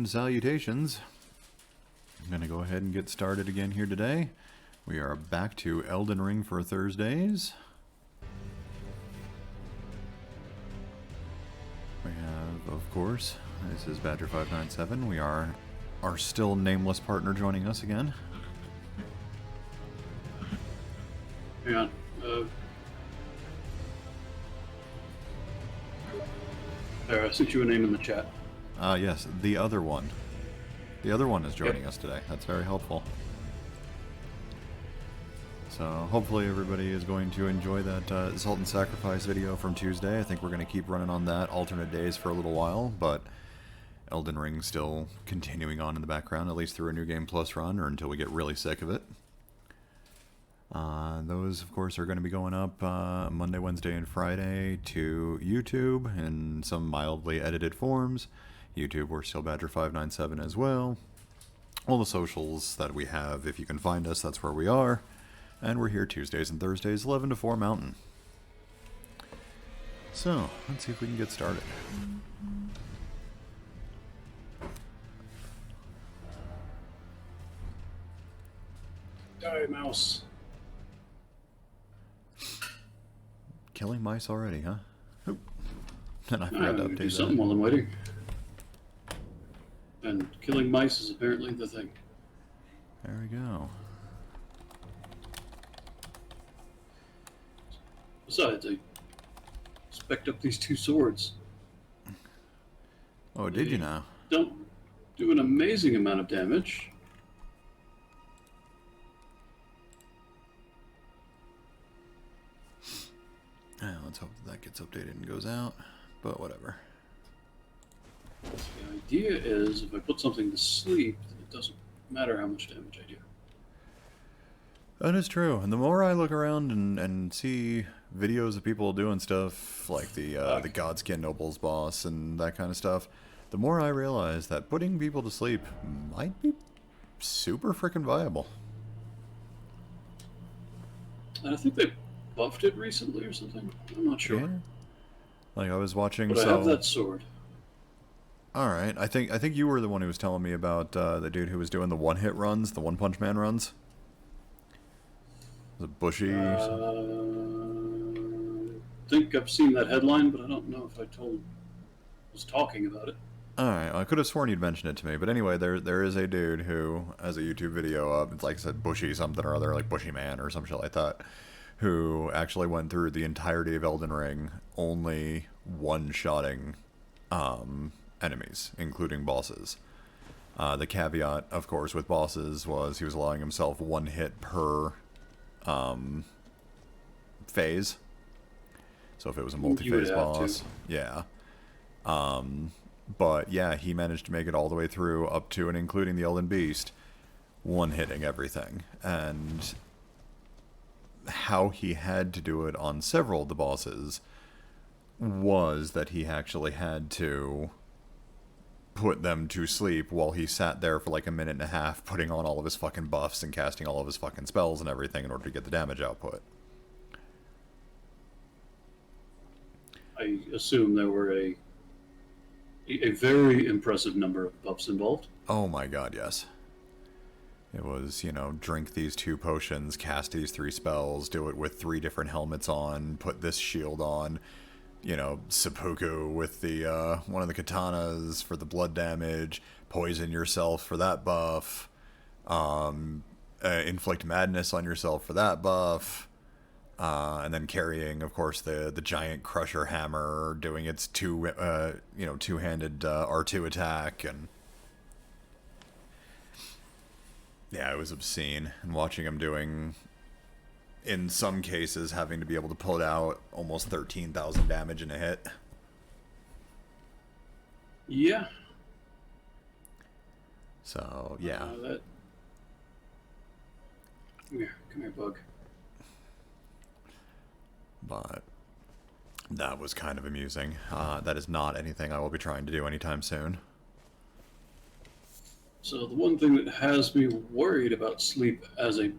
and salutations. I'm going to go ahead and get started again here today. We are back to Elden Ring for Thursdays. We have, of course, this is Badger597. We are our still nameless partner joining us again. Hang on. There, I sent you a name in the chat. Yes, the other one. The other one is joining us today. That's very helpful. So hopefully everybody is going to enjoy that Salt and Sacrifice video from Tuesday. I think we're going to keep running on that alternate days for a little while, but Elden Ring still continuing on in the background, at least through a New Game Plus run, or until we get really sick of it. Those, of course, are going to be going up Monday, Wednesday, and Friday to YouTube in some mildly edited forms. YouTube, we're still Badger597 as well. All the socials that we have, if you can find us, that's where we are. And we're here Tuesdays and Thursdays, 11 to 4 Mountain. So, let's see if we can get started. Die, mouse. Killing mice already, huh? Oop. And I forgot to update do that. something while I'm waiting. And killing mice is apparently the thing. There we go. Besides, I spec'd up these two swords. Oh, did you now? Don't do an amazing amount of damage. Yeah, let's hope that gets updated and goes out, but whatever. The idea is, if I put something to sleep, then it doesn't matter how much damage I do. That is true, and the more I look around and see videos of people doing stuff like the Godskin Nobles boss and that kind of stuff, the more I realize that putting people to sleep might be super freaking viable. And I think they buffed it recently or something. I'm not sure. Yeah. Like I was watching. But I have that sword. All right, I think you were the one who was telling me about the dude who was doing the one-hit runs, the One-Punch Man runs. Was it Bushy? I think I've seen that headline, but I don't know if I was talking about it. Alright, I could have sworn you'd mentioned it to me, but anyway, there is a dude who has a YouTube video up, it's like I said, Bushy something or other, like Bushy Man or some shit like that, who actually went through the entirety of Elden Ring only one-shotting enemies, including bosses. The caveat, of course, with bosses was he was allowing himself one hit per phase. So if it was a multi-phase boss, yeah. But yeah, he managed to make it all the way through up to and including the Elden Beast, one-hitting everything. And how he had to do it on several of the bosses was that he actually had to put them to sleep while he sat there for like a minute and a half putting on all of his fucking buffs and casting all of his fucking spells and everything in order to get the damage output. I assume there were a very impressive number of buffs involved. Oh my god, yes. It was, you know, drink these 2 potions, cast these 3 spells, do it with 3 different helmets on, put this shield on, you know, seppuku with the one of the katanas for the blood damage, poison yourself for that buff, inflict madness on yourself for that buff, and then carrying, of course, the giant crusher hammer, doing its two-handed R2 attack, and yeah, it was obscene. And watching him doing, in some cases, having to be able to pull out almost 13,000 damage in a hit. Yeah. So, yeah. Come here, bug. But that was kind of amusing. That is not anything I will be trying to do anytime soon. So the one thing that has me worried about sleep as a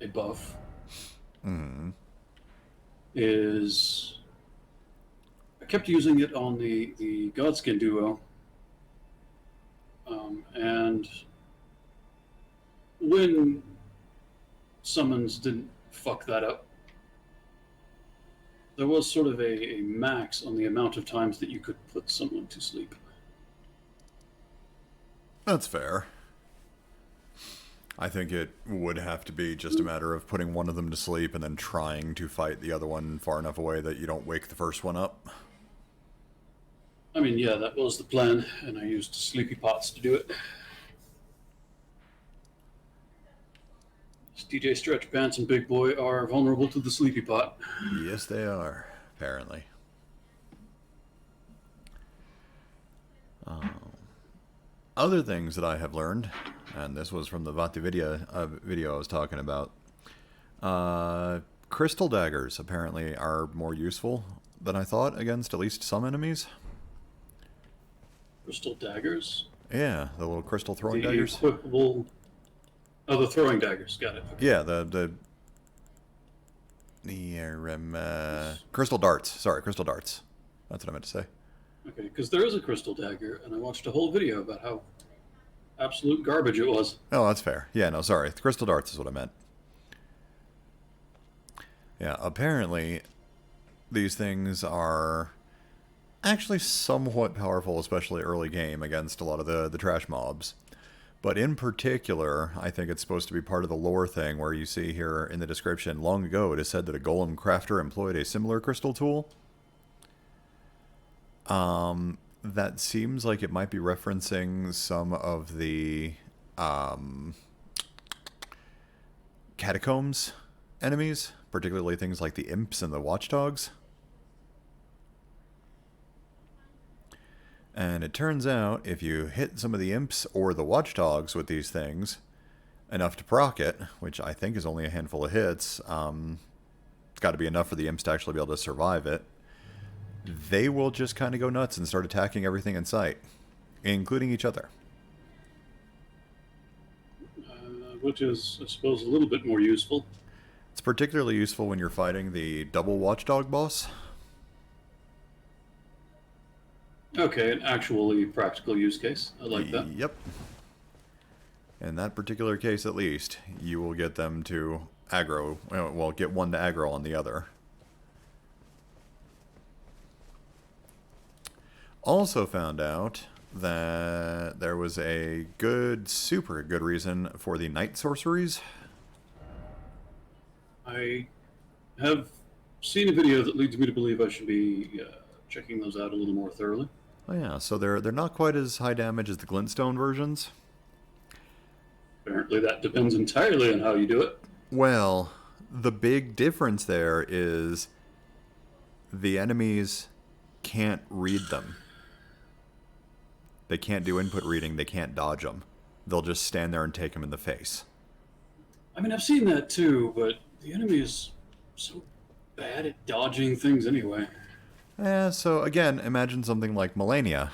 buff is I kept using it on the Godskin duo, And when summons didn't fuck that up, there was sort of a max on the amount of times that you could put someone to sleep. That's fair. I think it would have to be just a matter of putting one of them to sleep and then trying to fight the other one far enough away that you don't wake the first one up. I mean, yeah, that was the plan, and I used sleepy pots to do it. DJ Stretch Pants and Big Boy are vulnerable to the sleepy pot. Yes, they are, apparently. Other things that I have learned, and this was from the Vati video I was talking about, crystal daggers apparently are more useful than I thought against at least some enemies. Crystal daggers? Yeah, the little crystal throwing The daggers. equipable... Oh, the throwing daggers. Got it. Okay. Yeah, crystal darts. Sorry, crystal darts. That's what I meant to say. Okay, because there is a crystal dagger, and I watched a whole video about how absolute garbage it was. Oh, that's fair. Yeah, no, sorry. The crystal darts is what I meant. Yeah, apparently these things are actually somewhat powerful, especially early game, against a lot of the trash mobs. But in particular, I think it's supposed to be part of the lore thing where you see here in the description, long ago it is said that a golem crafter employed a similar crystal tool. That seems like it might be referencing some of the catacombs enemies, particularly things like the imps and the watchdogs. And it turns out, if you hit some of the imps or the watchdogs with these things enough to proc it, which I think is only a handful of hits, it's got to be enough for the imps to actually be able to survive it, they will just kind of go nuts and start attacking everything in sight, including each other. Which is, I suppose, a little bit more useful. It's particularly useful when you're fighting the double watchdog boss. Okay, an actually practical use case. I like that. Yep. In that particular case, at least, you will get them to aggro, well, get one to aggro on the other. Also found out that there was a good, super good reason for the night sorceries. I have seen a video that leads me to believe I should be checking those out a little more thoroughly. Oh yeah, so they're not quite as high damage as the glintstone versions. Apparently that depends entirely on how you do it. Well, the big difference there is the enemies can't read them. They can't do input reading, they can't dodge them. They'll just stand there and take them in the face. I mean, I've seen that too, but the enemy is so bad at dodging things anyway. So again, imagine something like Melania.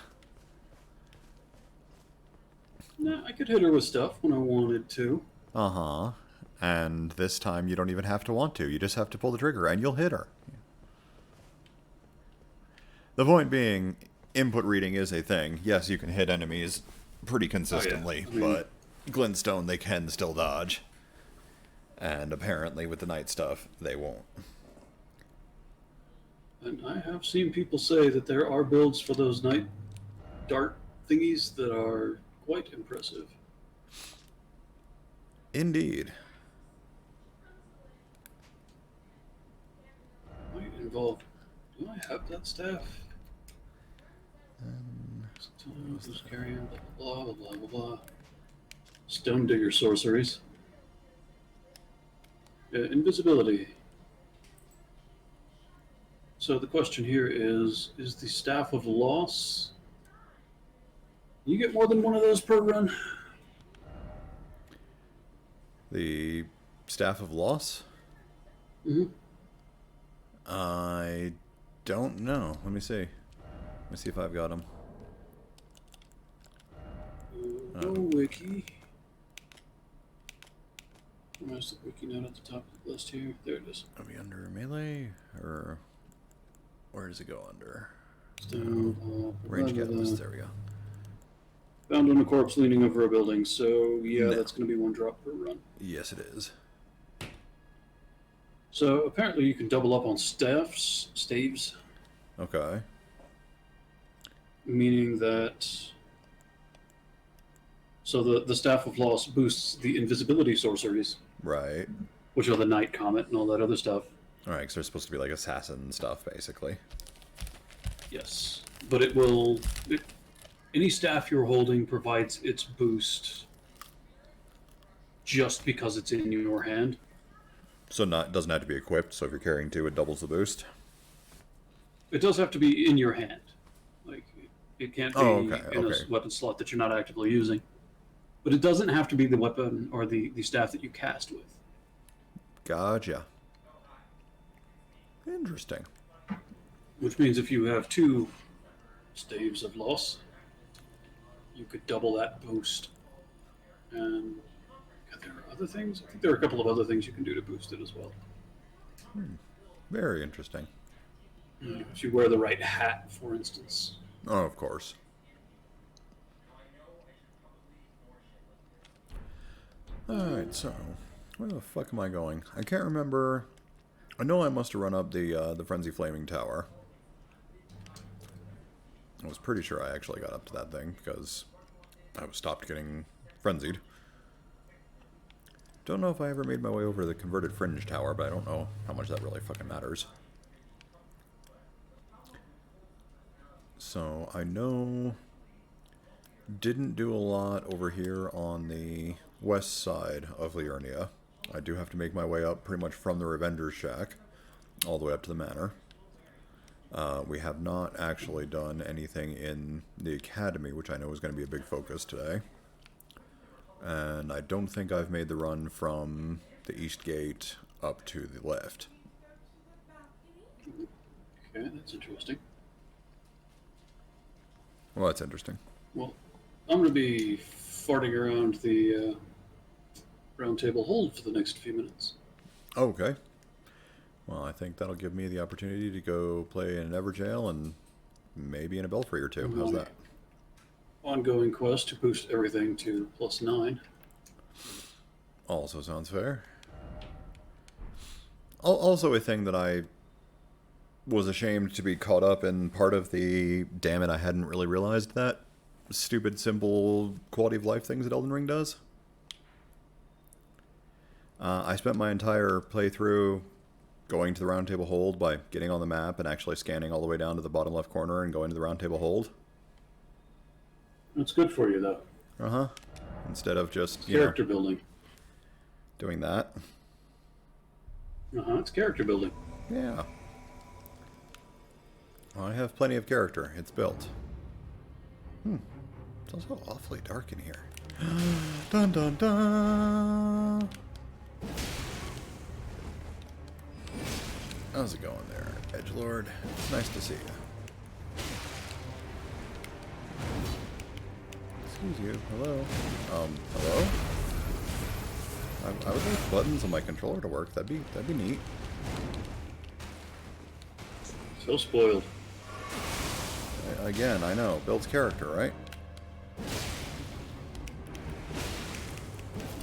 Nah, I could hit her with stuff when I wanted to. Uh-huh. And this time you don't even have to want to. You just have to pull the trigger and you'll hit her. The point being, input reading is a thing. Yes, you can hit enemies pretty consistently, I mean, but glintstone they can still dodge. And apparently with the night stuff, they won't. And I have seen people say that there are builds for those night dart thingies that are quite impressive. Indeed. Might involve... Do I have that staff? Just carry on, blah, blah, blah, blah, blah. Stone digger sorceries. Invisibility. So the question here is the Staff of Loss... You get more than one of those per run? The Staff of Loss? Mm-hmm. I don't know. Let me see. Let me see if I've got them. Go wiki. Where's the wiki note at the top of the list here? There it is. Are we under melee? Or where does it go under? So, Range catalyst. There we go. Found on a corpse leaning over a building, so yeah, No. that's going to be 1 drop per run. Yes, it is. So apparently you can double up on staves, Okay. meaning that so the Staff of Loss boosts the invisibility sorceries, Right. which are the Night Comet and all that other stuff. Alright, because they're supposed to be like assassin stuff, basically. Yes, but it will. Any staff you're holding provides its boost just because it's in your hand. So doesn't have to be equipped, so if you're carrying two, it doubles the boost. It does have to be in your hand. Like, it can't be in a okay. weapon slot that you're not actively using. But it doesn't have to be the weapon or the staff that you cast with. Gotcha. Interesting. Which means if you have 2 staves of loss, you could double that boost. And there are other things. I think there are a couple of other things you can do to boost it as well. Very interesting. If you wear the right hat, for instance. Oh, of course. Alright, so where the fuck am I going? I can't remember. I know I must have run up the Frenzy Flaming Tower. I was pretty sure I actually got up to that thing, because I was stopped getting frenzied. Don't know if I ever made my way over to the converted Fringe Tower, but I don't know how much that really fucking matters. So, I know... Didn't do a lot over here on the west side of Liurnia. I do have to make my way up pretty much from the Revenger's Shack, all the way up to the Manor. We have not actually done anything in the Academy, which I know is going to be a big focus today. And I don't think I've made the run from the East Gate up to the left. Okay, that's interesting. Well, that's interesting. Well, I'm going to be farting around the round table hold for the next few minutes. Okay. Well, I think that'll give me the opportunity to go play in an Everjail and maybe in a Belfry or two. How's that? Ongoing quest to boost everything to +9. Also sounds fair. Also a thing that I was ashamed to be caught up in part of the damn it, I hadn't really realized that stupid, simple quality of life things that Elden Ring does. I spent my entire playthrough going to the round table hold by getting on the map and actually scanning all the way down to the bottom left corner and going to the round table hold. It's good for you, though. Uh-huh. Instead of just, Character building. doing that. It's character building. Yeah. I have plenty of character. It's built. It's also awfully dark in here. Dun dun dun! How's it going there, Edgelord? It's nice to see you. Excuse you. Hello? Hello? I would like buttons on my controller to work. That'd be neat. So spoiled. Again, I know. Builds character, right?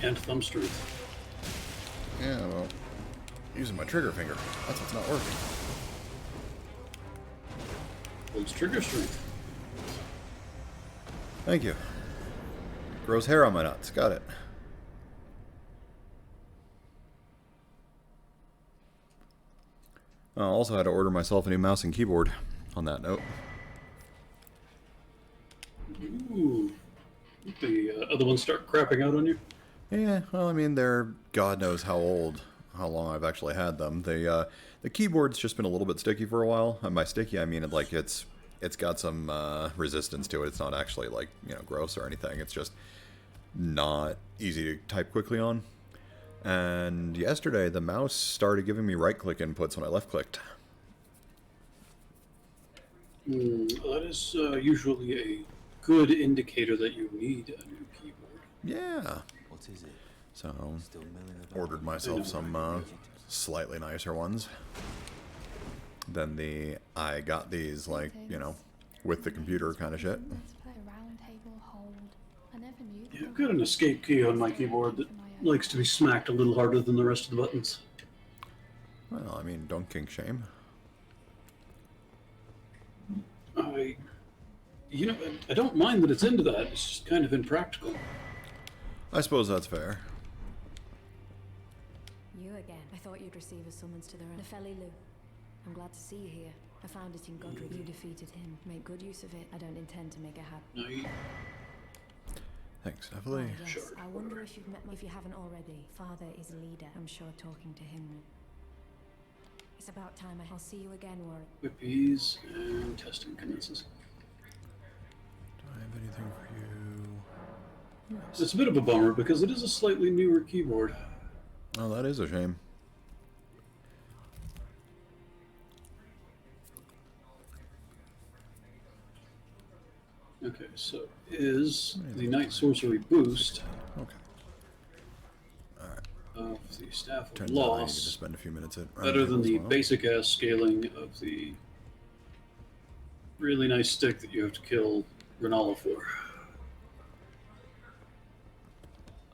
And thumb strength. Yeah, well, using my trigger finger. That's what's not working. Builds trigger strength. Thank you. Grows hair on my nuts. Got it. I also had to order myself a new mouse and keyboard on that note. Ooh. The other ones start crapping out on you? Yeah, well, I mean, they're God knows how long I've actually had them. The keyboard's just been a little bit sticky for a while. And by sticky, I mean it's got some resistance to it. It's not actually like gross or anything. It's just not easy to type quickly on. And yesterday, the mouse started giving me right-click inputs when I left-clicked. That is usually a good indicator that you need a new keyboard. Yeah. What is it? So, Still milling about? ordered myself some slightly nicer ones. Then I got these, like, with the computer kind of shit. Let's play round table hold. got an escape key on my keyboard that likes to be smacked a little harder than the rest of the buttons. Well, I mean, don't kink shame. I, I don't mind that it's into that. It's just kind of impractical. I suppose that's fair. You again. I thought you'd receive a summons to the Nefelli Lu. I'm glad to see you here. I found it in Godric. You defeated him. Make good use of it. I don't intend to make it happen. No, Thanks, Nefelli. Yes, Sure. I wonder if you've met me. If you haven't already, Father is a leader. I'm sure talking to him. It's about time. I'll see you again, Warwick. whippies and testing commences. Do I have anything for you? Yes. It's a bit of a bummer because it is a slightly newer keyboard. Oh, that is a shame. Okay, so is the Night Sorcery boost Okay. of the Staff of Turns out I needed to Loss spend a few minutes at better than the as well. basic ass scaling of the really nice stick that you have to kill Renala for?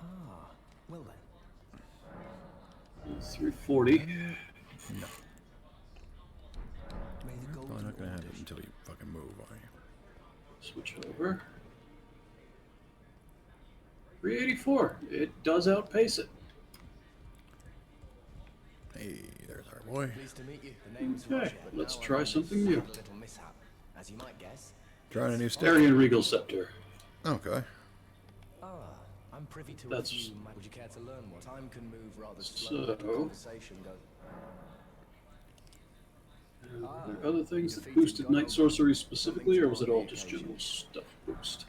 Ah, well then. 340. No. May the Probably golden not gonna have it order until you fucking move, are you? Switch over. 384. It does outpace it. Hey, there's our boy. Pleased to meet you. The name's Okay, Roger, but let's now try I've something had new. a little mishap, as you might guess. Trying a new stick. Arian Regal Scepter. Okay. Ah, I'm privy to That's- review. Would you care to learn what? Time can move rather So- slowly. The conversation goes. And are there other things that boosted Night Sorcery specifically, or was it all just general stuff boost?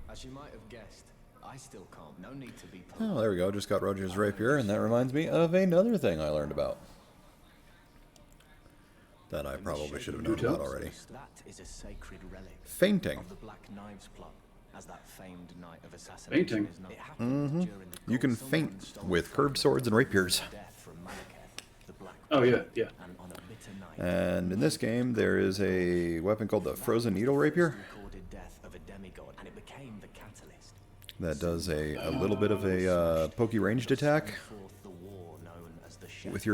As you might have guessed, I still can't. No need to be. Oh, there we go. Just got Roger's rapier, and that reminds me of another thing I learned about. That I probably should have known about already. That is a sacred relic Fainting. of the Black Knives Club, as that famed night of assassination Fainting? is known. It happened during the You can someone faint stole with from curved swords and rapiers. death from Malekith, the Black Oh, yeah, yeah. and on a bitter night. And in this game, there is a weapon called the Frozen Needle Rapier Recorded death of a demigod, and it became the catalyst. that does a little bit of a pokey ranged attack Forth the war known as the Shadow. with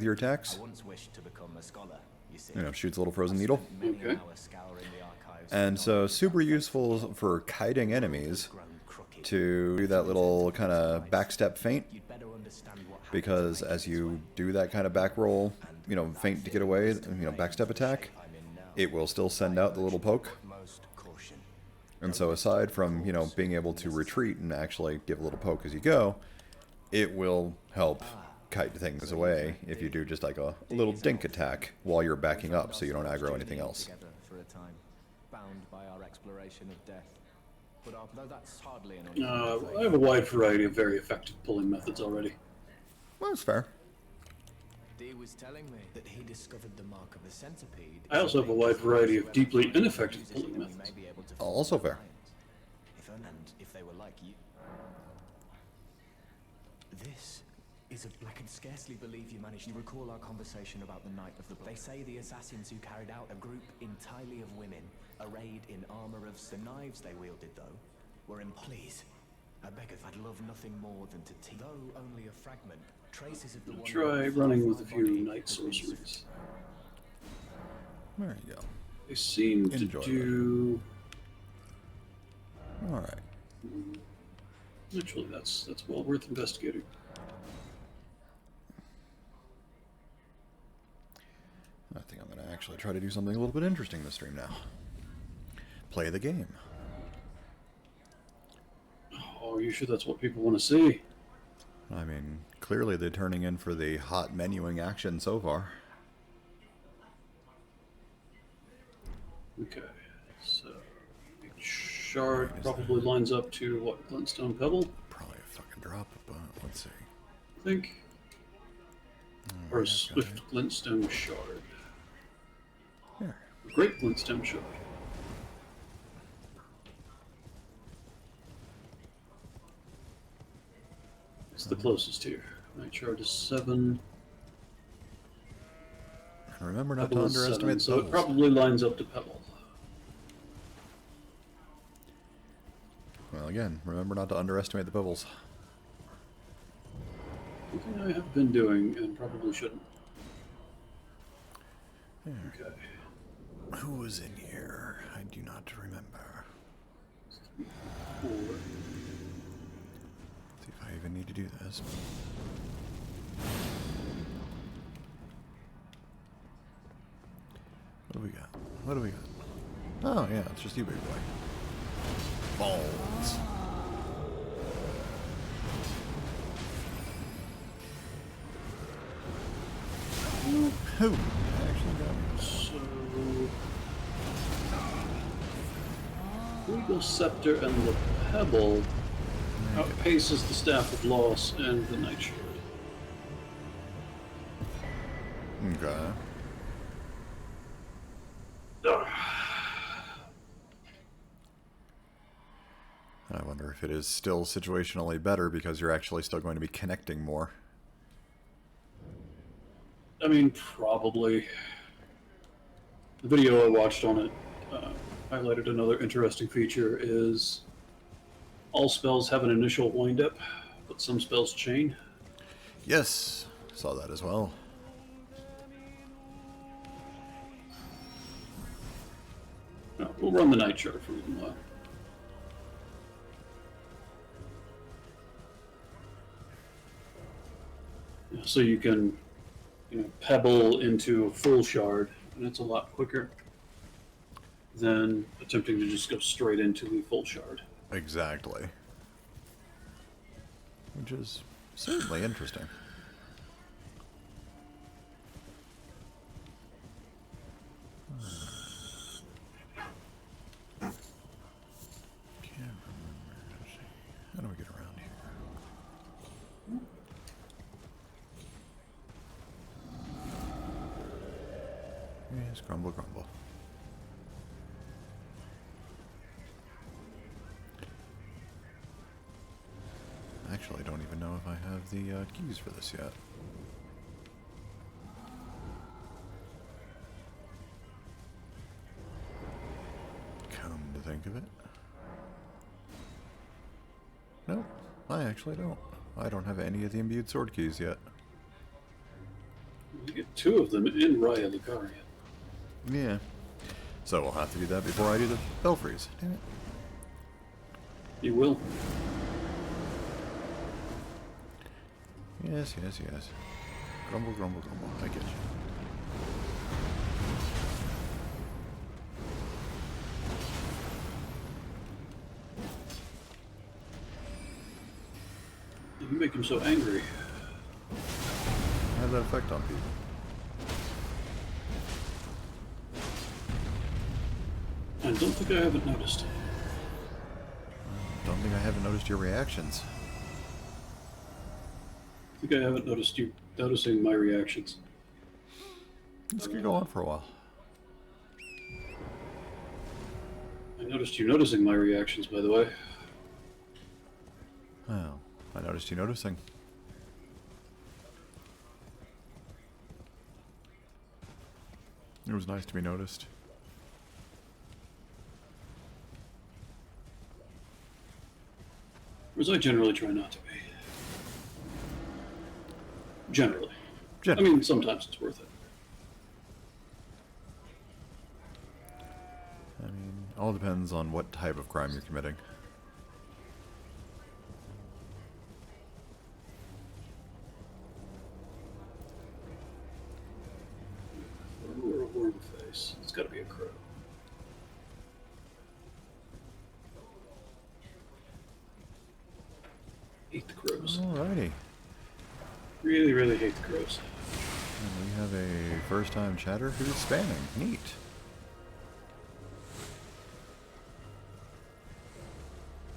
your attacks. I once wished to become a scholar, you see. You know, shoots a little frozen needle. Many Okay. an hour scouring the archives And for so knowledge super useful for kiting enemies grown crooked. to do that little kind of backstep feint, You'd better understand what happened because as you do that kind of back roll, you know, feint to get away, you know, backstep attack, I'm in now. it will still send out the little poke. Most caution. And so aside from, you know, being able to retreat and actually give a little poke as you go, it will help kite things away if you do just like a little dink attack while you're backing up so you don't aggro anything else. Together for a time, bound by our exploration of death. But though that's hardly an I have a wide variety of very effective pulling methods already. Well, that's fair. Dee was telling me that he discovered the mark of the centipede. I also have a wide variety of deeply ineffective pulling We may methods. be able to Also fair. if they were like you. This is I can scarcely believe you managed to recall our conversation about the night of the. They say the assassins who carried out a group entirely of women, arrayed in armor of the knives they wielded, though, were in. Please, I beg if I'd love nothing more than to teach. Though only a fragment, traces of the. one Try that running fell with a from my few body Night have been Sorceries. There you go. They seem to Enjoy do. All right. Actually, that's well worth investigating. I think I'm going to actually try to do something a little bit interesting this stream now. Play the game. Oh, are you sure that's what people want to see? I mean, clearly they're turning in for the hot menuing action so far. Okay, so each shard probably lines up to what, Glintstone Pebble, Probably a fucking drop, but let's see. I think, or a Swift Glintstone Shard, Here. a Great Glintstone Shard. It's the closest here. Night Shard is 7. And remember not to Pebble is 7, underestimate so it those. probably lines up to Pebble. Well, again, remember not to underestimate the bubbles. Something I have been doing and probably shouldn't. Okay. Who was in here? I do not remember. 4. See if I even need to do this. What do we got? What do we got? Oh, yeah, it's just you, big boy. Balls. Who? Actually got me. So, Regal Scepter and the Pebble outpaces the Staff of Loss and the Nightshade. Okay. I wonder if it is still situationally better because you're actually still going to be connecting more. I mean, probably. The video I watched on it highlighted another interesting feature is all spells have an initial wind-up, but some spells chain. Yes, saw that as well. No, we'll run the night shard for a little while. So you can, pebble into a full shard, and it's a lot quicker than attempting to just go straight into the full shard. Exactly. Which is certainly interesting. Can't remember. Let's see. How do we get around here? Yes, grumble, grumble. Actually, I don't even know if I have the keys for this yet. Come to think of it. Nope, I actually don't. I don't have any of the imbued sword keys yet. You get 2 of them in Raya Lucaria. Yeah. So we'll have to do that before I do the belfries. Damn it. You will. Yes, yes, yes. Grumble, grumble, grumble. I get you. You make him so angry. I have that effect on people. I don't think I haven't noticed. Don't think I haven't noticed your reactions. I think I haven't noticed you noticing my reactions. This could go on for a while. I noticed you noticing my reactions, by the way. Oh, I noticed you noticing. It was nice to be noticed. Whereas I generally try not to be. Generally. I Generally. mean, sometimes it's worth it. I mean, all depends on what type of crime you're committing. Or a worm face. It's got to be a crow. Hate the crows. Alrighty. Really, really hate the crows. And we have a first-time chatter who's spamming. Neat.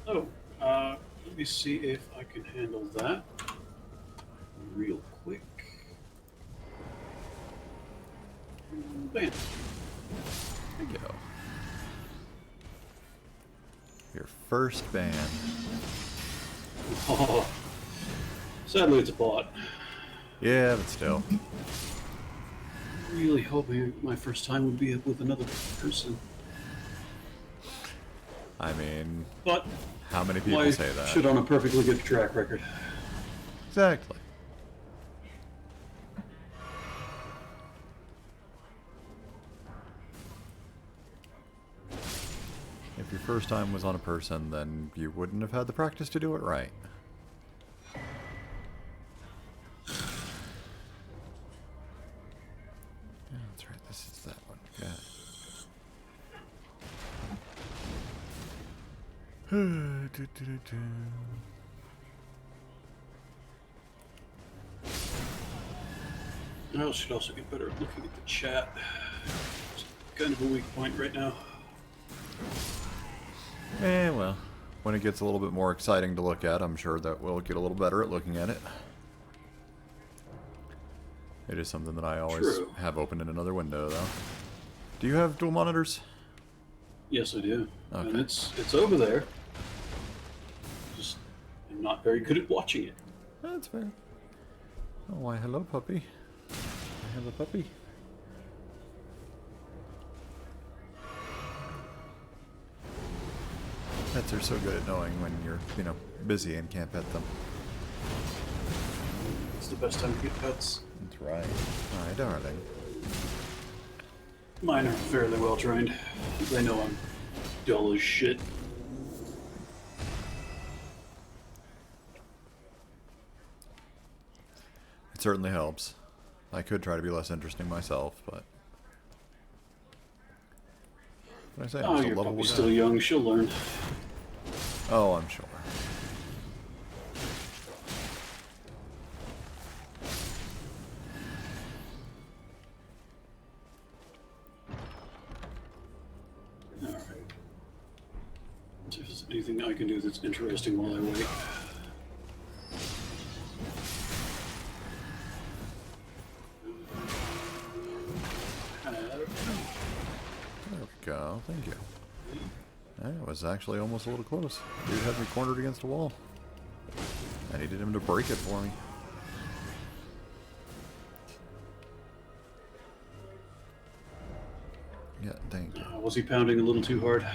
Oh, let me see if I can handle that real quick. Bam. There you go. Your first ban. Oh, sadly, it's a bot. Yeah, but still. Really hoping my first time would be with another person. I mean, But how many people why say that? shit on a perfectly good track record? Exactly. If your first time was on a person, then you wouldn't have had the practice to do it right. Yeah, that's right. This is that one. Yeah. I should also get better at looking at the chat. It's kind of a weak point right now. Well, when it gets a little bit more exciting to look at, I'm sure that we'll get a little better at looking at it. It is something that I always True. have open in another window, though. Do you have dual monitors? Yes, I do. Okay. And it's over there. Just I'm not very good at watching it. That's fair. Oh, why, hello, puppy. I have a puppy. Pets are so good at knowing when you're, busy and can't pet them. It's the best time to get pets. That's right. My darling. Mine are fairly well trained. They know I'm dull as shit. It certainly helps. I could try to be less interesting myself, but... What did I say? I'm Oh, just a your lovable puppy's guy. still young. She'll learn. Oh, I'm sure. Alright. See if there's anything I can do that's interesting while I wait. There we go. Thank you. That was actually almost a little close. Dude had me cornered against a wall. I needed him to break it for me. Yeah, thank you. Was he pounding a little too hard?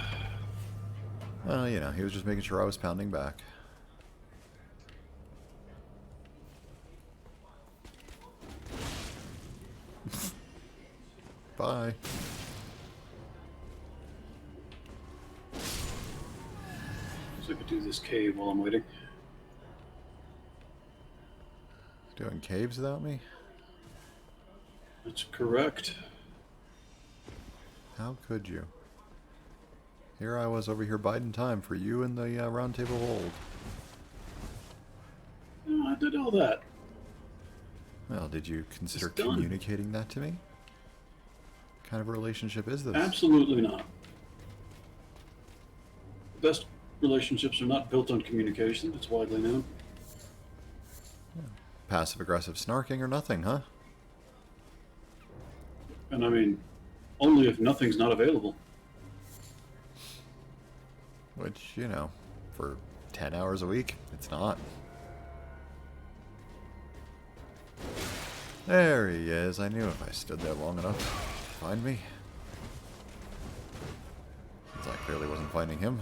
Well, he was just making sure I was pounding back. Bye. So I could do this cave while I'm waiting. Doing caves without me? That's correct. How could you? Here I was over here biding time for you and the round table hold. Oh, I did all that. Well, did you consider It's done. communicating that to me? What kind of a relationship is this? Absolutely not. The best relationships are not built on communication. It's widely known. Passive-aggressive snarking or nothing, huh? And I mean, only if nothing's not available. Which, for 10 hours a week, it's not. There he is. I knew if I stood there long enough, he'd find me. Since I clearly wasn't finding him.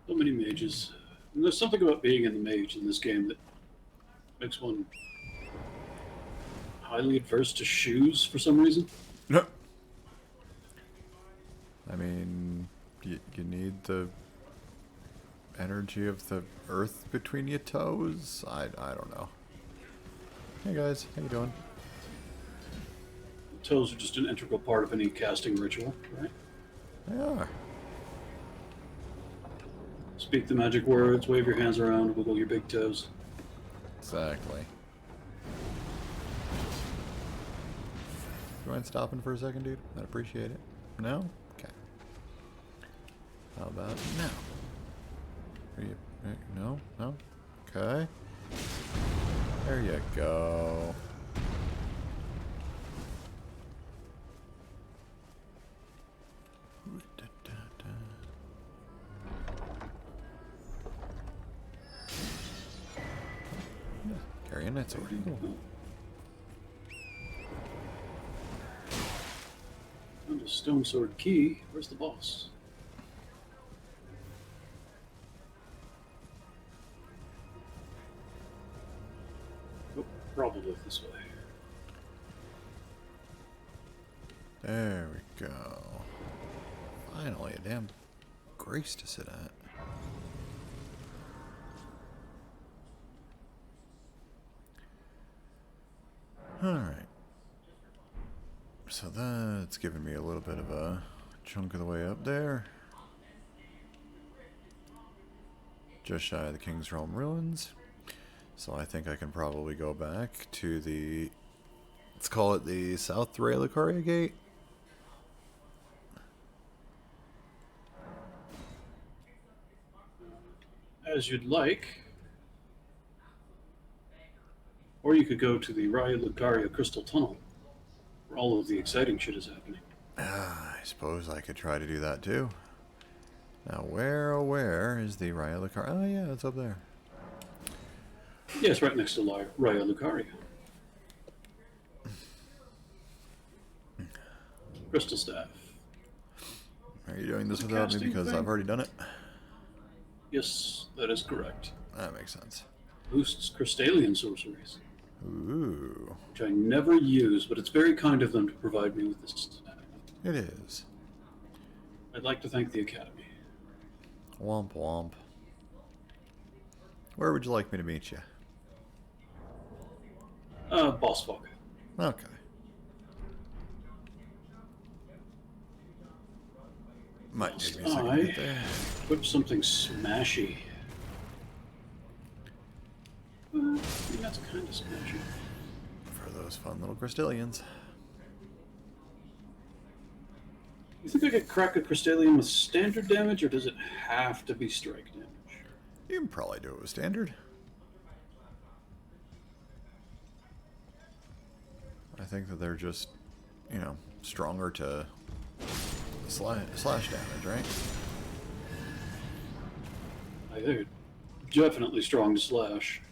So many mages. And there's something about being in the mage in this game that makes one highly adverse to shoes for some reason. No. I mean, you need the energy of the earth between your toes? I don't know. Hey guys, how you doing? Toes are just an integral part of any casting ritual, right? They are. Speak the magic words, wave your hands around, wiggle your big toes. Exactly. You mind stopping for a second, dude? I'd appreciate it. No? Okay. How about now? Are you, no? No? Okay. There you go. Carrying that sword. Cool. the stone sword key. Where's the boss? Oh, probably this way. There we go. Finally, a damn grace to sit at. Alright. So that's giving me a little bit of a chunk of the way up there. Just shy of the King's Realm ruins. So I think I can probably go back to the, let's call it the South Relicaria Gate. As you'd like. Or you could go to the Raya Lucaria Crystal Tunnel, where all of the exciting shit is happening. I suppose I could try to do that too. Now, where is the Raya Lucaria? Oh yeah, it's up there. Yes, right next to Raya Lucaria. Crystal Staff. Are you doing this without me Casting because thing? I've already done it? Yes, that is correct. That makes sense. Boosts Crystallian sorceries, Ooh, which I never use, but it's very kind of them to provide me with this staff. it is. I'd like to thank the Academy. Womp womp. Where would you like me to meet you? Boss Fog. Okay. Might take me a second to get there. Equip something smashy. I mean, that's kind of smashy. For those fun little Crystallians. You think I could crack a Crystallian with standard damage, or does it have to be strike damage? You can probably do it with standard. I think that they're just, you know, stronger to slash damage, right? I think it's definitely strong to slash.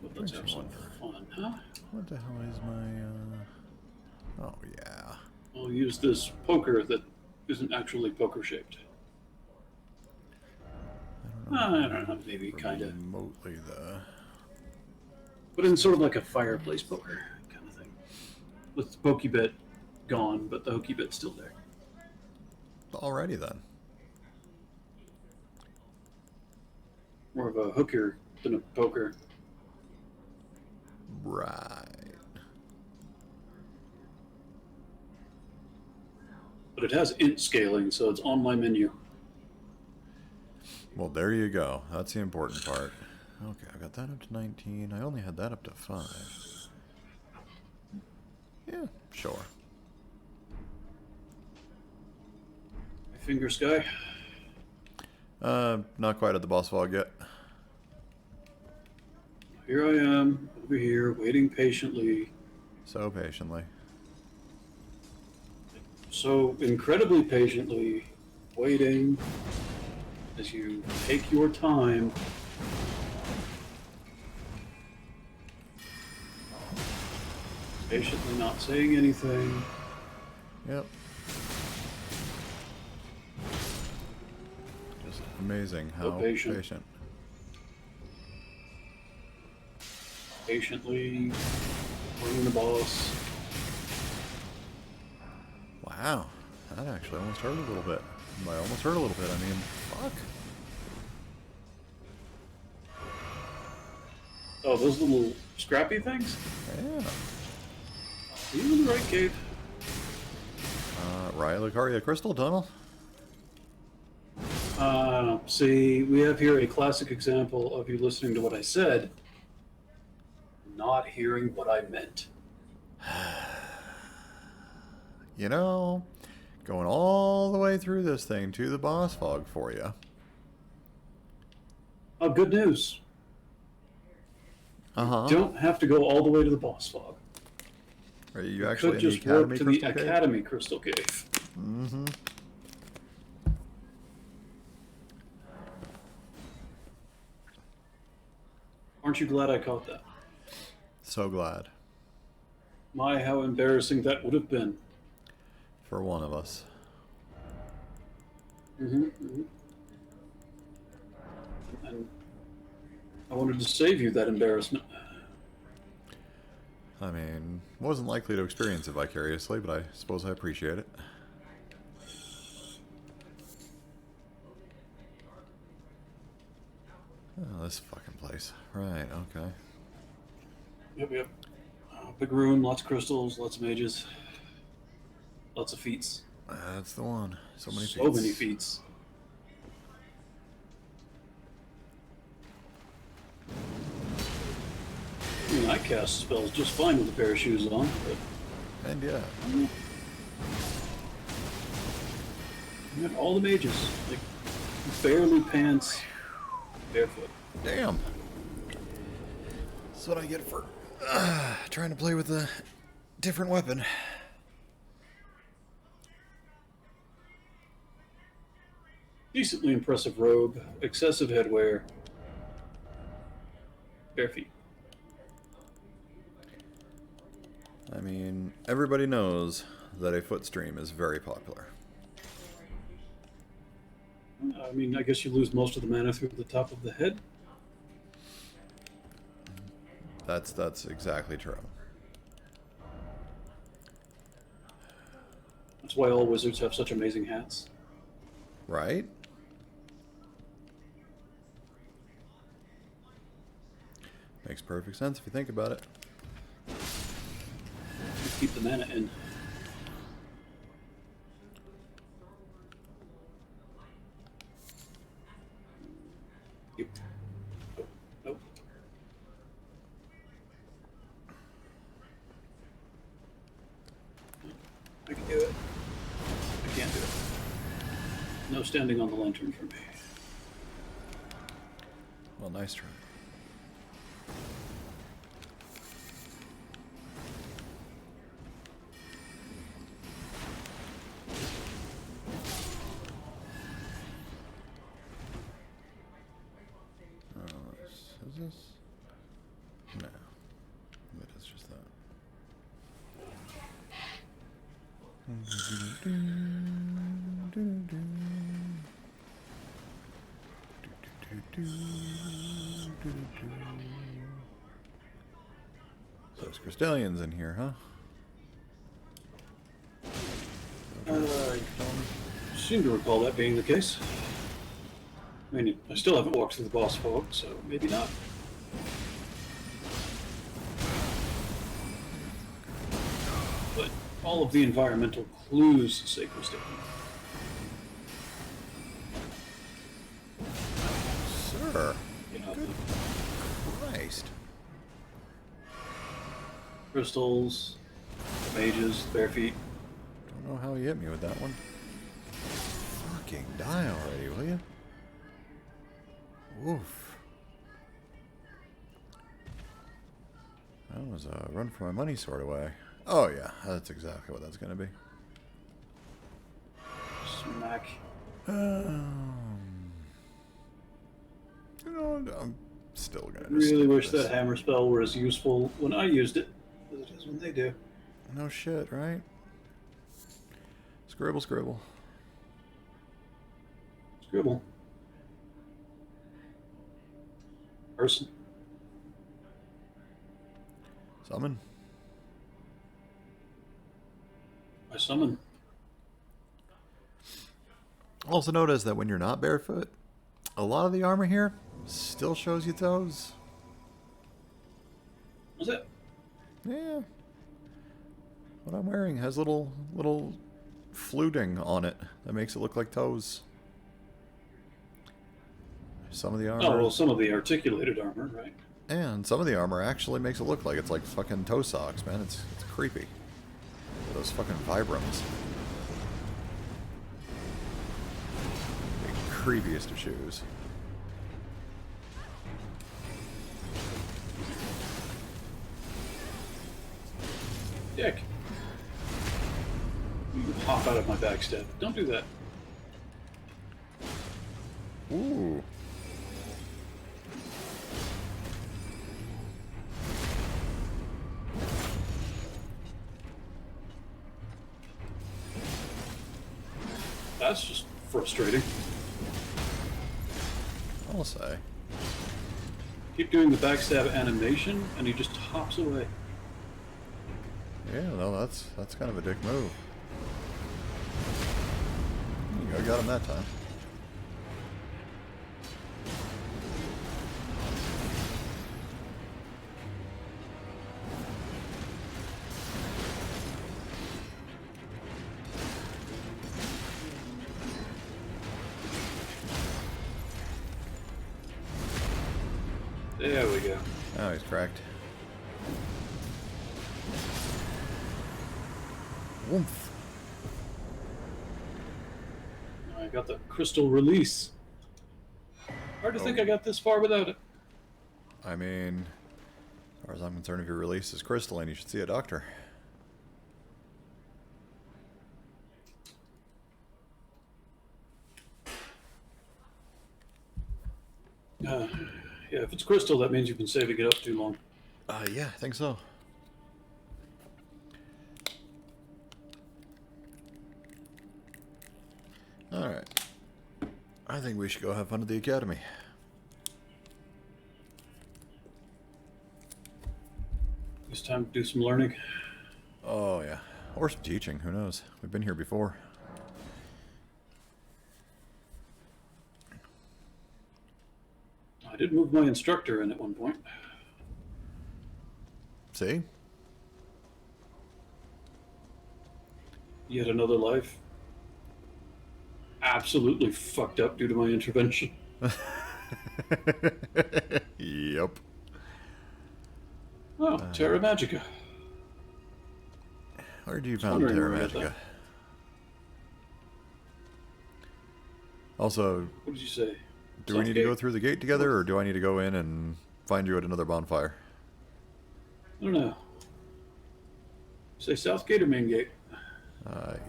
But let's have some fun, huh? What the hell is my, oh yeah. I'll use this poker that isn't actually poker shaped. I don't know, maybe kind of. Remotely the... But in sort of like a fireplace poker kind of thing. With the pokey bit gone, but the hooky bit's still there. Alrighty then. More of a hooker than a poker. Right. But it has int scaling, so it's on my menu. Well, there you go. That's the important part. Okay, I got that up to 19. I only had that up to 5. Yeah, sure. Finger Sky. Not quite at the boss fog yet. Here I am, over here, waiting patiently. So patiently. So incredibly patiently, waiting as you take your time. Patiently not saying anything. Yep. Just amazing how So patient. patient. Patiently playing the boss. Wow. That actually almost hurt a little bit. By almost hurt a little bit, I mean, fuck. Oh, those little scrappy things? Yeah. Are you in the right cave? Raya Lucaria Crystal Tunnel. See, we have here a classic example of you listening to what I said, not hearing what I meant. You know, going all the way through this thing to the boss fog for you. Oh, good news. Uh-huh. Don't have to go all the way to the boss fog. Are you You actually could in the just warp Academy to the Crystal Cave? Academy Crystal Cave. Mm-hmm. Aren't you glad I caught that? So glad. My, how embarrassing that would have been. For one of us. Mm-hmm. And I wanted to save you that embarrassment. I mean, wasn't likely to experience it vicariously, but I suppose I appreciate it. Oh, this fucking place. Right, okay. Yep. Big room, lots of crystals, lots of mages, lots of feats. That's the one. So many So feats. many feats. I mean, I cast spells just fine with a pair of shoes on, but And yeah. you got all the mages, like barely pants, barefoot. Damn. That's what I get for trying to play with a different weapon. Decently impressive robe, excessive headwear, bare feet. I mean, everybody knows that a foot stream is very popular. I mean, I guess you lose most of the mana through the top of the head. That's exactly true. That's why all wizards have such amazing hats. Right? Makes perfect sense if you think about it. Keep the mana in. Yep. Nope. I can do it. I can't do it. No standing on the lantern for me. Well, nice try. Is this? No. It is just that. So there's Crystallians in here, huh? I seem to recall that being the case. I mean, I still haven't walked through the boss fog, so maybe not. But all of the environmental clues say Crystallian. Sir. Yeah, Good Christ. crystals, mages, bare feet. Don't know how he hit me with that one. Fucking die already, will you? Oof. That was a run for my money sort of way. Oh yeah, that's exactly what that's gonna be. Smack. You know, I'm still gonna just Really stick wish with that this. hammer spell were as useful when I used it as it is when they do. No shit, right? Scribble, scribble. Scribble. Person. Summon. I summon. Also notice that when you're not barefoot, a lot of the armor here still shows you toes. What's that? Yeah. What I'm wearing has little fluting on it that makes it look like toes. Some of the armor, Oh, well, some of the articulated armor, right? and some of the armor actually makes it look like it's like fucking toe socks, man. It's creepy. Those fucking Vibrams. The creepiest of shoes. Dick. You hop out of my backstep. Don't do that. Ooh. That's just frustrating. I'll say. Keep doing the backstab animation, and he just hops away. Yeah, no, that's kind of a dick move. There you go, got him that time. There we go. Oh, he's cracked. Woomph. I got the crystal release. Hard to think I got this far without it. I mean, as far as I'm concerned, if your release is crystalline, you should see a doctor. Yeah, if it's crystal, that means you've been saving it up too long. Yeah, I think so. Alright. I think we should go have fun at the academy. It's time to do some learning. Oh, yeah. Or some teaching, who knows? We've been here before. I did move my instructor in at one point. See? Yet another life. Absolutely fucked up due to my intervention. Yep. Oh, Terra Magica. Where did you find wondering Terra where I got Magica? that. Also, What did you say? do we need to go Southgate? through the gate together, or do I need to go in and find you at another bonfire? I don't know. Say Southgate or Main Gate?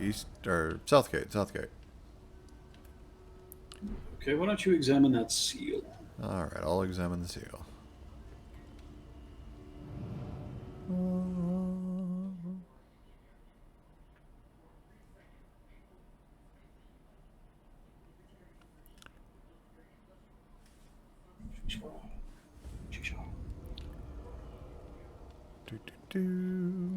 East or Southgate? Southgate. Okay, why don't you examine that seal? All right, I'll examine the seal. Do, do, do.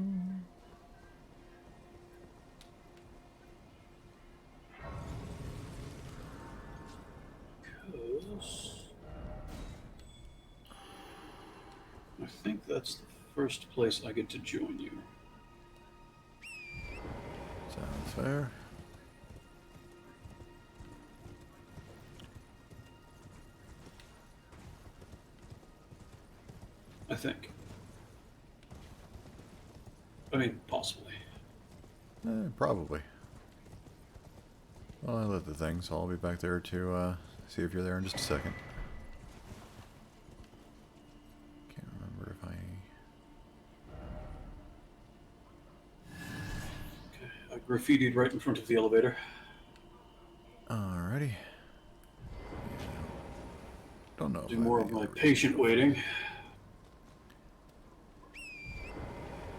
I think that's the first place I get to join you. Sounds fair. I think. I mean, possibly. Probably. Well, I lit the thing, so I'll be back there to see if you're there in just a second. Can't remember if Okay, I graffitied right in front of the elevator. Alrighty. Don't know. Do if more I of have my any other patient reason. waiting.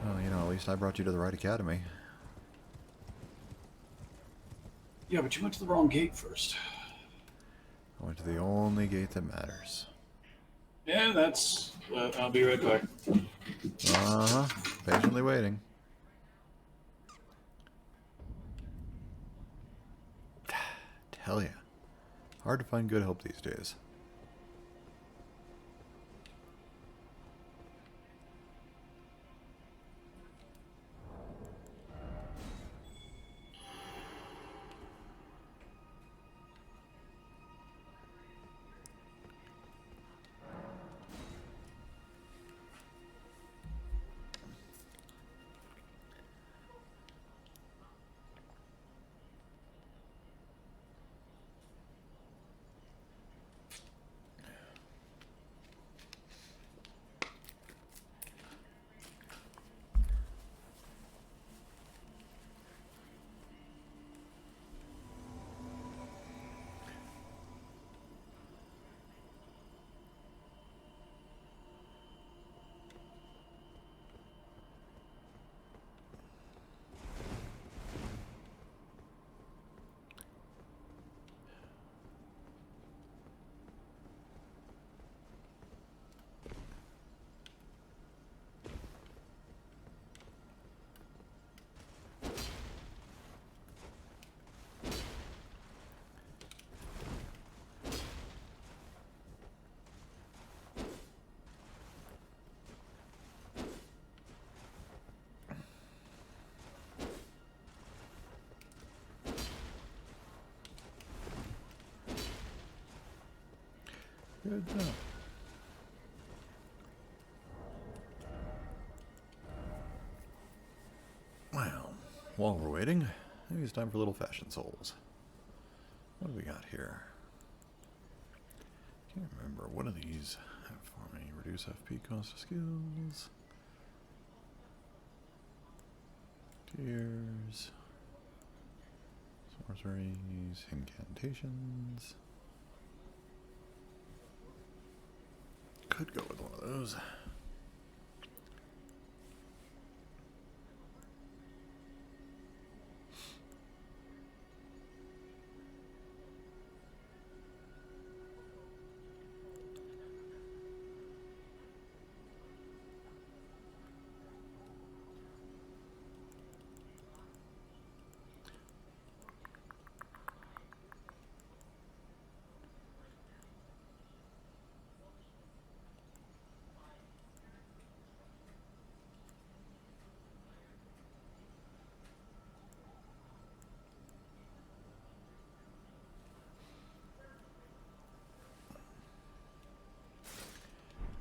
Well, you know, at least I brought you to the right academy. Yeah, but you went to the wrong gate first. I went to the only gate that matters. Yeah, that's... I'll be right back. Uh-huh. Patiently waiting. Tell ya. Hard to find good help these days. Good job. Well, while we're waiting, maybe it's time for little fashion souls. What do we got here? Can't remember. What do these have for me? Reduce FP cost of skills. Tears. Sorceries. Incantations. Could go with one of those.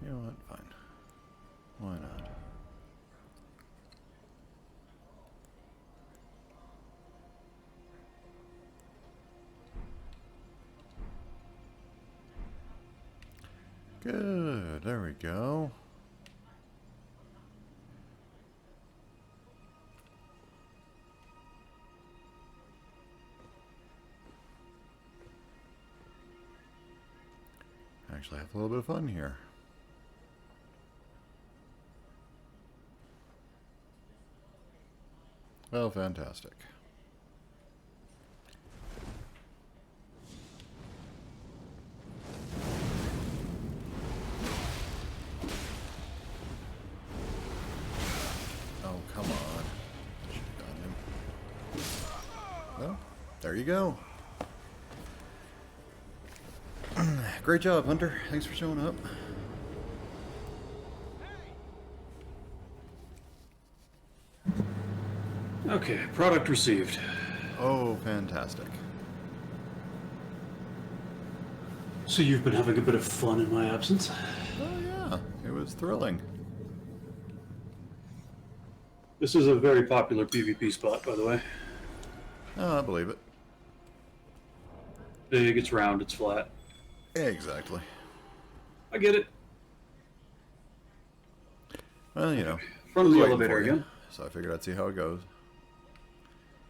You know what? Fine. Why not? Good. There we go. Actually have a little bit of fun here. Well, fantastic. Oh, come on. Should have gotten him. Well, there you go. Great job, Hunter. Thanks for showing up. Okay, product received. Oh, fantastic. So you've been having a bit of fun in my absence? Oh, yeah. It was thrilling. This is a very popular PvP spot, by the way. Oh, I believe it. Big, it's round, it's flat. Exactly. I get it. Well, you know. Front of the waiting elevator for you, again. So I figured I'd see how it goes.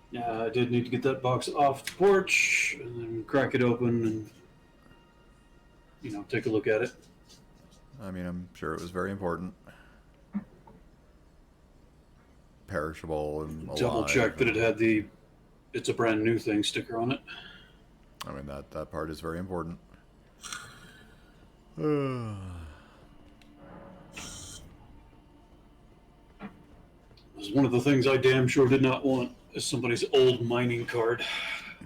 Yeah, I did need to get that box off the porch and then crack it open and, you know, take a look at it. I mean, I'm sure it was very important. Perishable and alive. Double check that it had the "it's a brand new thing" sticker on it. I mean, that part is very important. It was one of the things I damn sure did not want, is somebody's old mining card.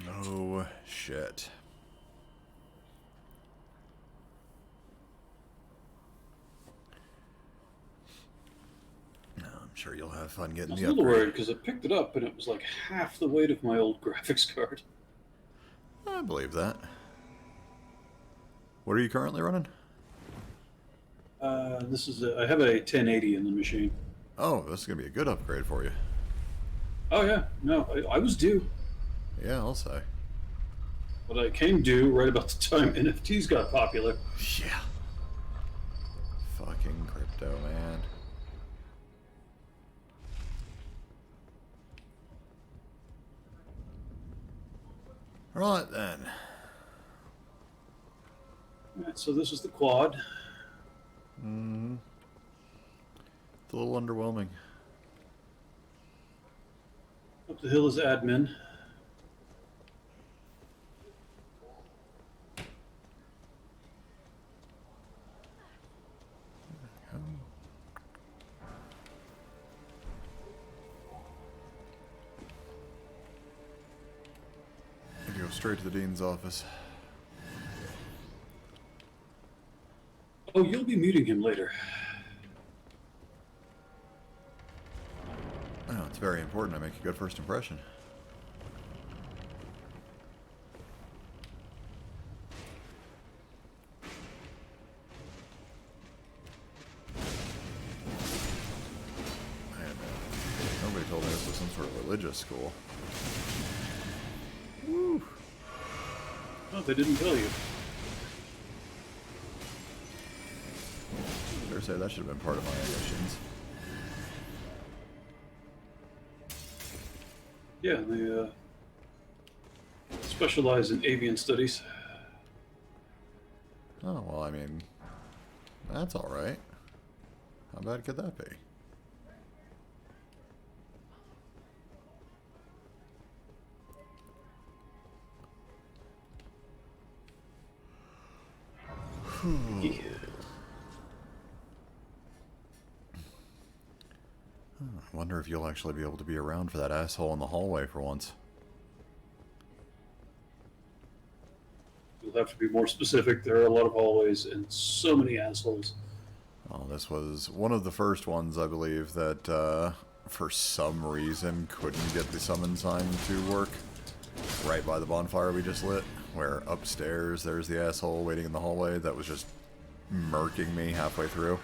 No shit. No, I'm sure you'll have fun I getting was the a little upgrade. worried because I picked it up and it was like half the weight of my old graphics card. I believe that. What are you currently running? This is I have a 1080 in the machine. Oh, this is going to be a good upgrade for you. Oh yeah, no, I was due, Yeah, I'll say. but I came due right about the time NFTs got popular. Yeah. Fucking crypto, man. Right then. Alright, so this is the quad. Mm-hmm. It's a little underwhelming. Up the hill is admin. You go straight to the dean's office. Oh, you'll be meeting him later. Oh, it's very important I make a good first impression. told me this was some sort of religious school. Woo. Oh, they didn't tell you. Dare say that should have been part of my ambitions. Yeah, they specialize in avian studies. Oh, well, I mean, that's alright. How bad could that be? Yeah. I wonder if you'll actually be able to be around for that asshole in the hallway for once. You'll have to be more specific. There are a lot of hallways and so many assholes. Oh, this was one of the first ones, I believe, that for some reason couldn't get the summon sign to work. Right by the bonfire we just lit, where upstairs there's the asshole waiting in the hallway that was just murking me halfway through.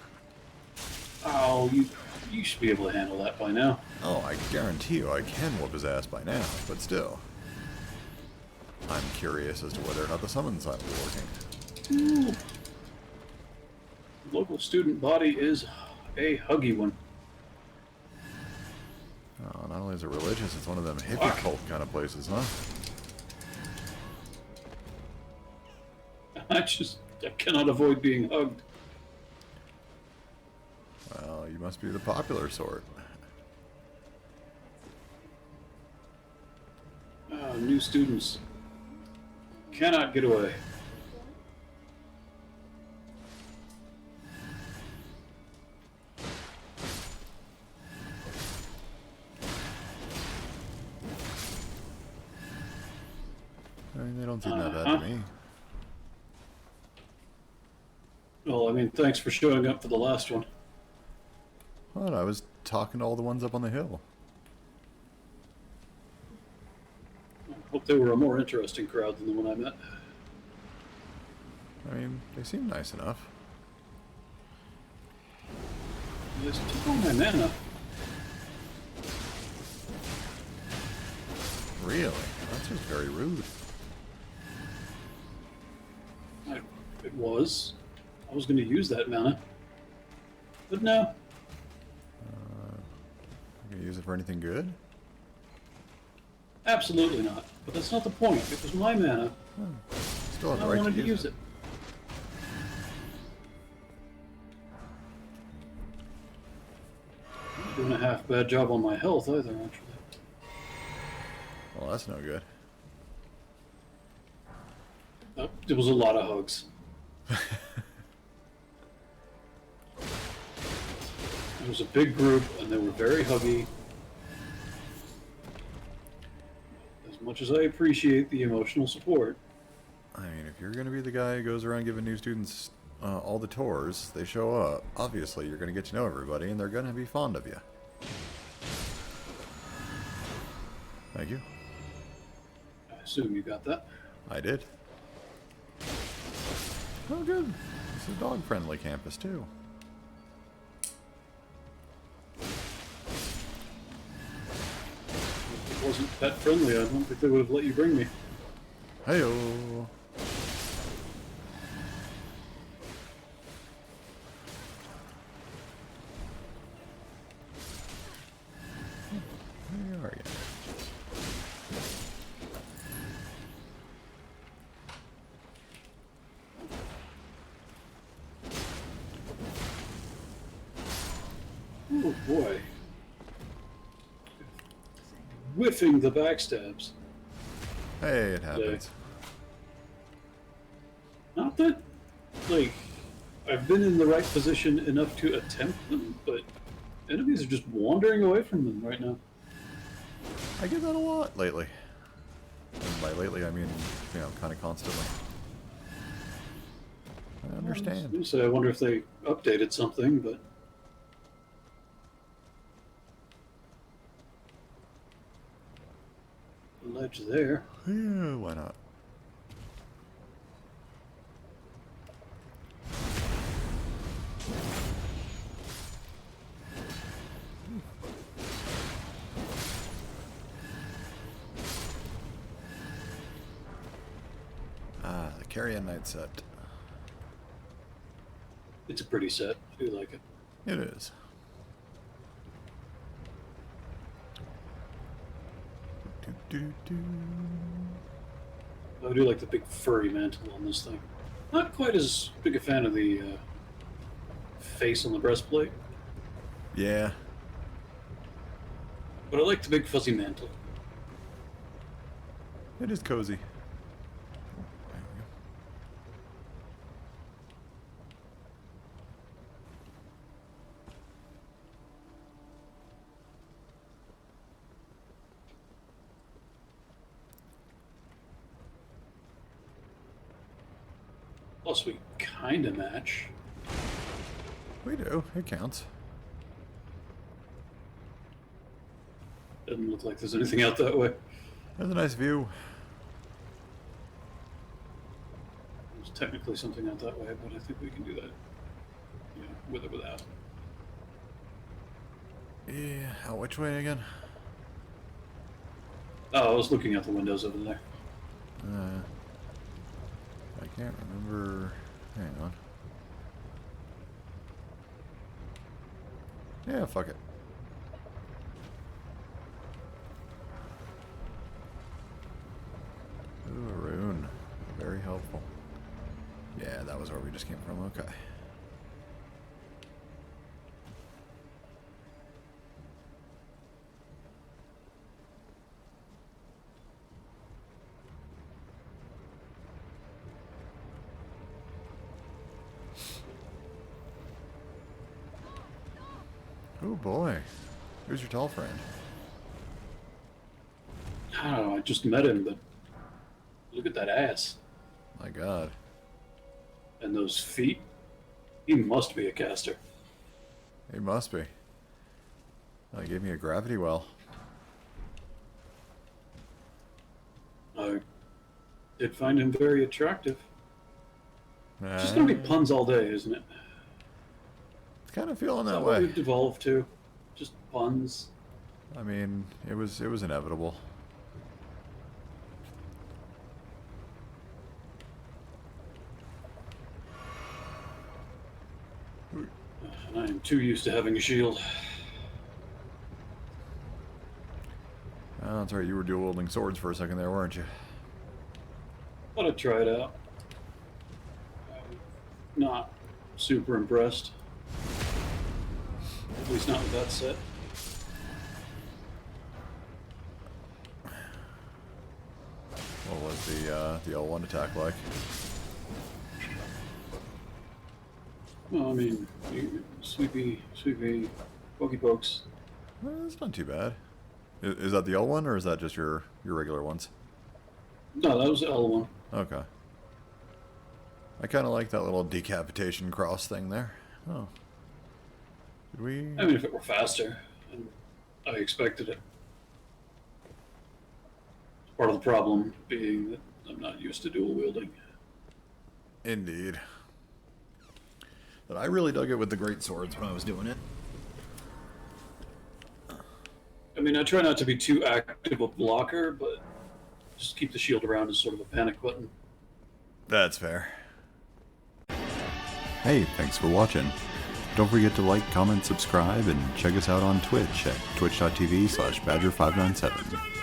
Oh, you should be able to handle that by now. Oh, I guarantee you I can whoop his ass by now, but still. I'm curious as to whether or not the summon sign will be working. Ooh. The local student body is a huggy one. Oh, not only is it religious, it's one of them hippie Fuck. cult kind of places, huh? I cannot avoid being hugged. Well, you must be the popular sort. New students cannot get away. I mean, they don't seem that bad to me. Well, I mean, thanks for showing up for the last one. What? I was talking to all the ones up on the hill. Hope they were a more interesting crowd than the one I met. I mean, they seem nice enough. You just took all my mana. Really? That's just very rude. It was. I was going to use that mana. But no. You gonna use it for anything good? Absolutely not. But that's not the point. It was my mana. Still have I the right wanted to to use it. Not doing a half bad job on my health either, actually. Well, that's no good. It was a lot of hugs. It was a big group, and they were very huggy. As much as I appreciate the emotional support, I mean, if you're going to be the guy who goes around giving new students all the tours, they show up, obviously you're going to get to know everybody, and they're going to be fond of you. Thank you. I assume you got that. I did. Oh, good. It's a dog-friendly campus, too. If it wasn't pet friendly, I don't think they would have let you bring me. Hey-oh. Where are you? Oh boy. Whiffing the backstabs. Hey, it happens. Not that, like, I've been in the right position enough to attempt them, but enemies are just wandering away from them right now. I get that a lot lately. And by lately, I mean, you know, kind of constantly. I I understand. was gonna say, I wonder if they updated something, but ledge there. Yeah, why not? Carrion Knight set. It's a pretty set. I do like it. It is. I do like the big furry mantle on this thing. Not quite as big a fan of the face on the breastplate, Yeah. but I like the big fuzzy mantle. It is cozy. There we go. Plus, we kind of match. We do. It counts. Doesn't look like there's anything out that way. That's a nice view. There's technically something out that way, but I think we can do that. You know, with or without. Yeah. Out which way again? Oh, I was looking out the windows over there. I can't remember. Hang on. Yeah, fuck it. Ooh, a rune. Very helpful. Yeah, that was where we just came from. Okay. Oh boy. Who's your tall friend? I don't know, I just met him, but look at that ass. My god. And those feet. He must be a caster. He must be. Well, he gave me a gravity well. I did find him very attractive. Nah, It's just gonna be puns all day, isn't it? it's kind of feeling Is that that what way. we've devolved to? Just puns. I mean, it was inevitable. And I am too used to having a shield. Oh, that's right. You were dual wielding swords for a second there, weren't you? Thought I'd try it out. Not super impressed. At least not with that set. What was the L1 attack like? Well, I mean, sweepy, pokey pokes. It's not too bad. Is that the L1 or is that just your regular ones? No, that was L1. Okay. I kind of like that little decapitation cross thing there. Oh. Did we? I mean, if it were faster, and I expected it. Part of the problem being that I'm not used to dual wielding. Indeed. But I really dug it with the great swords when I was doing it. I mean, I try not to be too active a blocker, but just keep the shield around as sort of a panic button. That's fair. Hey, thanks for watching. Don't forget to like, comment, subscribe, and check us out on Twitch at twitch.tv/badger597.